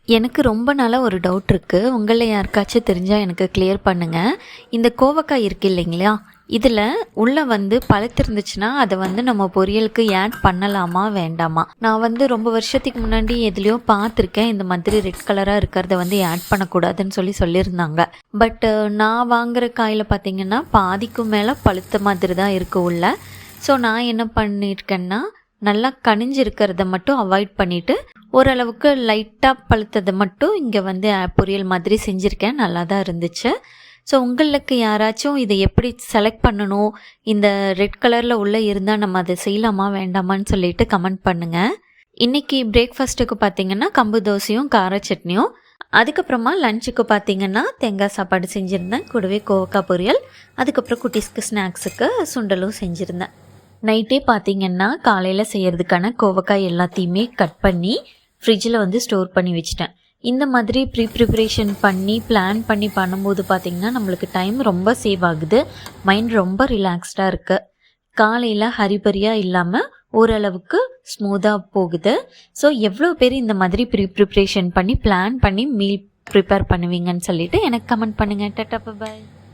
எனக்கு ரொம்ப நாளாக ஒரு டவுட் இருக்குது. உங்களில் யாருக்காச்சும் தெரிஞ்சால் எனக்கு கிளியர் பண்ணுங்கள். இந்த கோவக்காய் இருக்குது இல்லைங்களா, இதில் உள்ளே பழுத்திருந்துச்சுன்னா அதை நம்ம பொரியலுக்கு ஆட் பண்ணலாமா வேண்டாமா? நான் ரொம்ப வருஷத்துக்கு முன்னாடி எதுலேயோ பார்த்துருக்கேன், இந்த மாதிரி ரெட் கலராக இருக்கிறத ஆட் பண்ணக்கூடாதுன்னு சொல்லியிருந்தாங்க. பட் நான் வாங்குகிற காயில் பார்த்திங்கன்னா பாதிக்கும் மேலே பழுத்த மாதிரி தான் இருக்குது உள்ள. ஸோ நான் என்ன பண்ணியிருக்கேன்னா, நல்லா கனிஞ்சிருக்கிறத மட்டும் அவாய்ட் பண்ணிவிட்டு ஓரளவுக்கு லைட்டாக பழுத்ததை மட்டும் இங்கே பொரியல் மாதிரி செஞ்சுருக்கேன். நல்லா தான் இருந்துச்சு. ஸோ உங்களுக்கு யாராச்சும் இதை எப்படி செலக்ட் பண்ணணும், இந்த ரெட் கலரில் உள்ளே இருந்தால் நம்ம அதை செய்யலாமா வேண்டாமான்னு சொல்லிட்டு கமெண்ட் பண்ணுங்கள். இன்றைக்கி பிரேக்ஃபாஸ்ட்டுக்கு பார்த்திங்கன்னா கம்பு தோசையும் கார சட்னியும், அதுக்கப்புறமா லஞ்சுக்கு பார்த்திங்கன்னா தேங்காய் சாப்பாடு செஞ்சுருந்தேன், கூடவே கோவக்காய் பொரியல், அதுக்கப்புறம் குட்டீஸ்க்கு ஸ்நாக்ஸுக்கு சுண்டலும் செஞ்சுருந்தேன். நைட்டே பார்த்திங்கன்னா காலையில் செய்கிறதுக்கான கோவக்காய் எல்லாத்தையுமே கட் பண்ணி ஃப்ரிட்ஜில் ஸ்டோர் பண்ணி வச்சிட்டேன். இந்த மாதிரி ப்ரிப்ரேஷன் பண்ணி பிளான் பண்ணி பண்ணும்போது பார்த்திங்கன்னா நம்மளுக்கு டைம் ரொம்ப சேவ் ஆகுது, மைண்ட் ரொம்ப ரிலாக்ஸ்டாக இருக்குது. காலையில் ஹரிபரியாக இல்லாமல் ஓரளவுக்கு ஸ்மூத்தாக போகுது. ஸோ எவ்வளோ பேர் இந்த மாதிரி ப்ரிப்ரேஷன் பண்ணி பிளான் பண்ணி மீல் ப்ரிப்பேர் பண்ணுவீங்கன்னு சொல்லிவிட்டு எனக்கு கமெண்ட் பண்ணுங்கள். டாடா, பை.